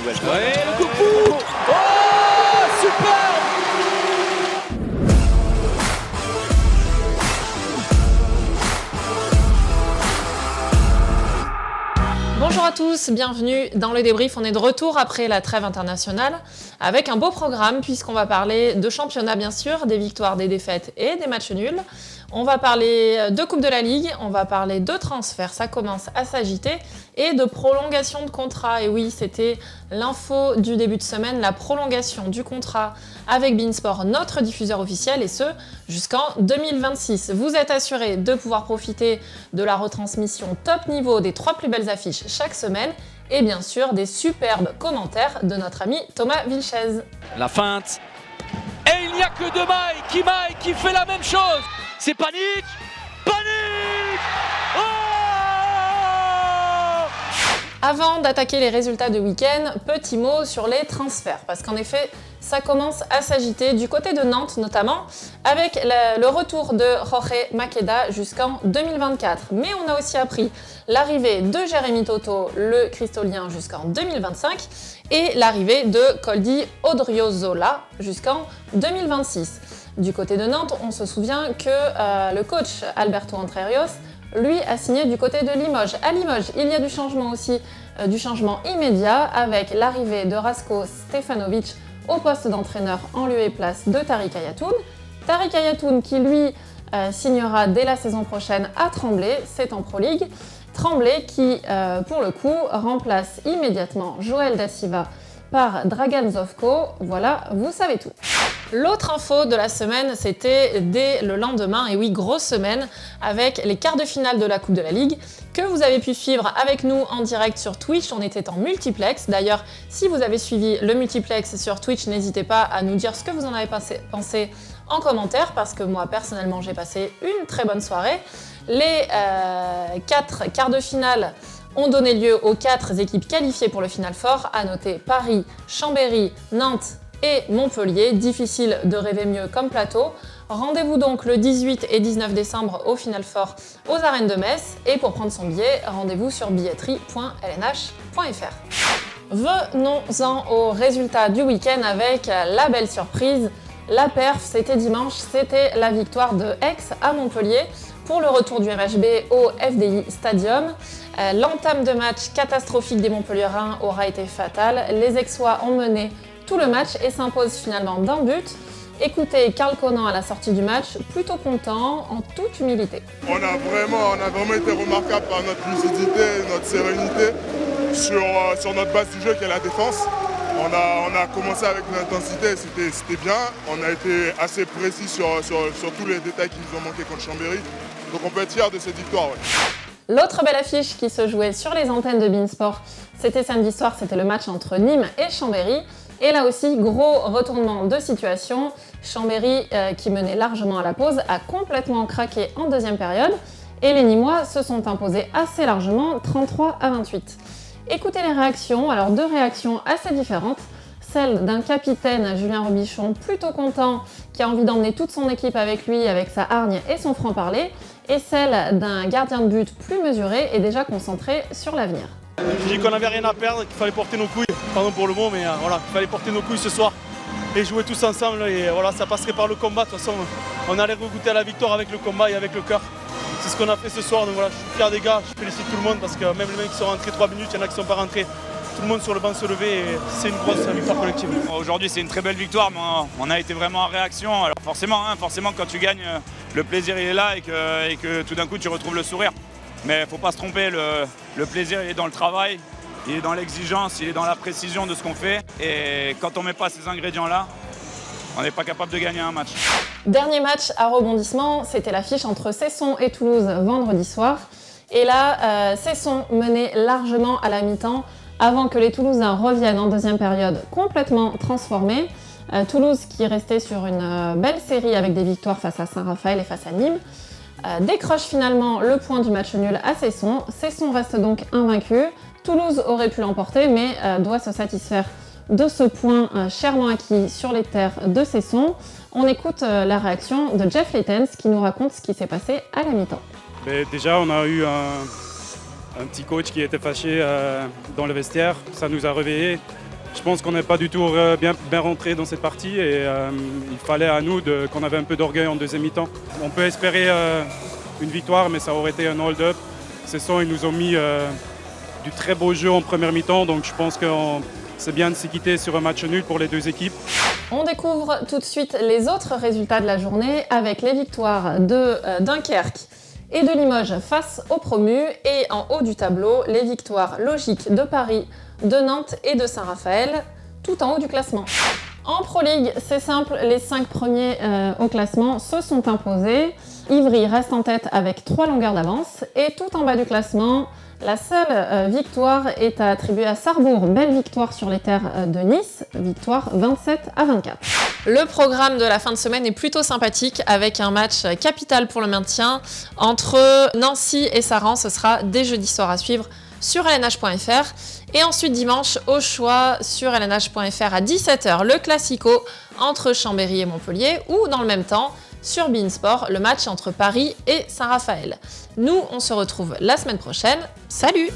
nouvelle. Ouais, le coup de pouce. Oh, super. Bonjour à tous, bienvenue dans le débrief. On est de retour après la trêve internationale avec un beau programme puisqu'on va parler de championnat bien sûr, des victoires, des défaites et des matchs nuls. On va parler de Coupe de la Ligue, on va parler de transferts, ça commence à s'agiter, et de prolongation de contrat. Et oui, c'était l'info du début de semaine, la prolongation du contrat avec beIN Sport, notre diffuseur officiel, et ce jusqu'en 2026. Vous êtes assurés de pouvoir profiter de la retransmission top niveau des 3 plus belles affiches chaque semaine, et bien sûr des superbes commentaires de notre ami Thomas Vilches. La feinte. Et il n'y a que deux Maï qui fait la même chose. C'est Panic. Oh! Avant d'attaquer les résultats de week-end, petit mot sur les transferts, parce qu'en effet, ça commence à s'agiter du côté de Nantes notamment, avec le retour de Jorge Maqueda jusqu'en 2024. Mais on a aussi appris l'arrivée de Jérémy Toto, le Cristolien, jusqu'en 2025, et l'arrivée de Koldi Odriozola jusqu'en 2026. Du côté de Nantes, on se souvient que le coach Alberto Entrerrios, lui, a signé du côté de Limoges. À Limoges, il y a du changement aussi, du changement immédiat avec l'arrivée de Rasko Stefanovic au poste d'entraîneur en lieu et place de Tarik Ayatoun. Tarik Ayatoun qui, lui, signera dès la saison prochaine à Tremblay, c'est en Pro League. Tremblay qui, pour le coup, remplace immédiatement Joël Da Silva par Dragan Zovko. Voilà, vous savez tout. L'autre info de la semaine, c'était dès le lendemain, et oui, grosse semaine, avec les quarts de finale de la Coupe de la Ligue, que vous avez pu suivre avec nous en direct sur Twitch. On était en multiplex. D'ailleurs, si vous avez suivi le multiplex sur Twitch, n'hésitez pas à nous dire ce que vous en avez pensé en commentaire, parce que moi, personnellement, j'ai passé une très bonne soirée. Les 4 quarts de finale ont donné lieu aux 4 équipes qualifiées pour le Final Four, à noter Paris, Chambéry, Nantes et Montpellier. Difficile de rêver mieux comme plateau. Rendez-vous donc le 18 et 19 décembre au Final Four aux arènes de Metz. Et pour prendre son billet, rendez-vous sur billetterie.lnh.fr. Venons-en aux résultats du week-end avec la belle surprise. La perf, c'était dimanche, c'était la victoire de Aix à Montpellier pour le retour du MHB au FDI Stadium. L'entame de match catastrophique des Montpelliérains aura été fatale. Les Aixois ont mené tout le match et s'imposent finalement d'un but. Écoutez Karl Conan à la sortie du match, plutôt content, en toute humilité. On a vraiment été remarquable par notre lucidité, notre sérénité sur notre base du jeu qui est la défense. On a commencé avec une intensité, c'était bien. On a été assez précis sur tous les détails qui nous ont manqué contre Chambéry. Donc on peut être fiers de cette victoire. Ouais. L'autre belle affiche qui se jouait sur les antennes de beIN Sport, c'était samedi soir, c'était le match entre Nîmes et Chambéry. Et là aussi, gros retournement de situation. Chambéry, qui menait largement à la pause, a complètement craqué en deuxième période. Et les Nîmois se sont imposés assez largement, 33-28. Écoutez les réactions, alors 2 réactions assez différentes. Celle d'un capitaine, Julien Robichon, plutôt content, qui a envie d'emmener toute son équipe avec lui, avec sa hargne et son franc-parler. Et celle d'un gardien de but plus mesuré et déjà concentré sur l'avenir. J'ai dit qu'on n'avait rien à perdre, qu'il fallait porter nos couilles, pardon pour le mot, mais voilà, qu'il fallait porter nos couilles ce soir et jouer tous ensemble. Et voilà, ça passerait par le combat. De toute façon, on allait regoûter à la victoire avec le combat et avec le cœur. C'est ce qu'on a fait ce soir, donc voilà, je suis fier des gars, je félicite tout le monde parce que même les mecs qui sont rentrés 3 minutes, il y en a qui ne sont pas rentrés. Tout le monde sur le banc se levait et c'est une grosse victoire collective. Aujourd'hui c'est une très belle victoire, mais on a été vraiment en réaction. Alors forcément quand tu gagnes, le plaisir il est là et que tout d'un coup tu retrouves le sourire. Mais il ne faut pas se tromper, le plaisir il est dans le travail, il est dans l'exigence, il est dans la précision de ce qu'on fait. Et quand on ne met pas ces ingrédients-là, on n'est pas capable de gagner un match. Dernier match à rebondissement, c'était l'affiche entre Cesson et Toulouse vendredi soir. Et là, Cesson menait largement à la mi-temps avant que les Toulousains reviennent en deuxième période complètement transformés. Toulouse qui restait sur une belle série avec des victoires face à Saint-Raphaël et face à Nîmes. Décroche finalement le point du match nul à Cesson. Cesson reste donc invaincu. Toulouse aurait pu l'emporter mais doit se satisfaire de ce point chèrement acquis sur les terres de Cesson. On écoute la réaction de Jeff Leitens qui nous raconte ce qui s'est passé à la mi-temps. Mais déjà, on a eu un petit coach qui était fâché dans le vestiaire. Ça nous a réveillés. je pense qu'on n'est pas du tout bien rentré dans cette partie et il fallait à nous qu'on avait un peu d'orgueil en deuxième mi-temps. On peut espérer une victoire, mais ça aurait été un hold-up. C'est ça, ils nous ont mis du très beau jeu en première mi-temps, donc je pense que c'est bien de s'y quitter sur un match nul pour les deux équipes. On découvre tout de suite les autres résultats de la journée avec les victoires de Dunkerque et de Limoges face aux promus et en haut du tableau, les victoires logiques de Paris, de Nantes et de Saint-Raphaël, tout en haut du classement. En Pro League, c'est simple, les 5 premiers au classement se sont imposés. Ivry reste en tête avec 3 longueurs d'avance et tout en bas du classement, la seule victoire est attribuée à Sarrebourg. Belle victoire sur les terres de Nice, victoire 27-24. Le programme de la fin de semaine est plutôt sympathique avec un match capital pour le maintien entre Nancy et Saran. Ce sera dès jeudi soir à suivre sur lnh.fr. Et ensuite dimanche, au choix sur lnh.fr à 17h, le Classico entre Chambéry et Montpellier ou dans le même temps, sur beIN Sport, le match entre Paris et Saint-Raphaël. Nous, on se retrouve la semaine prochaine. Salut!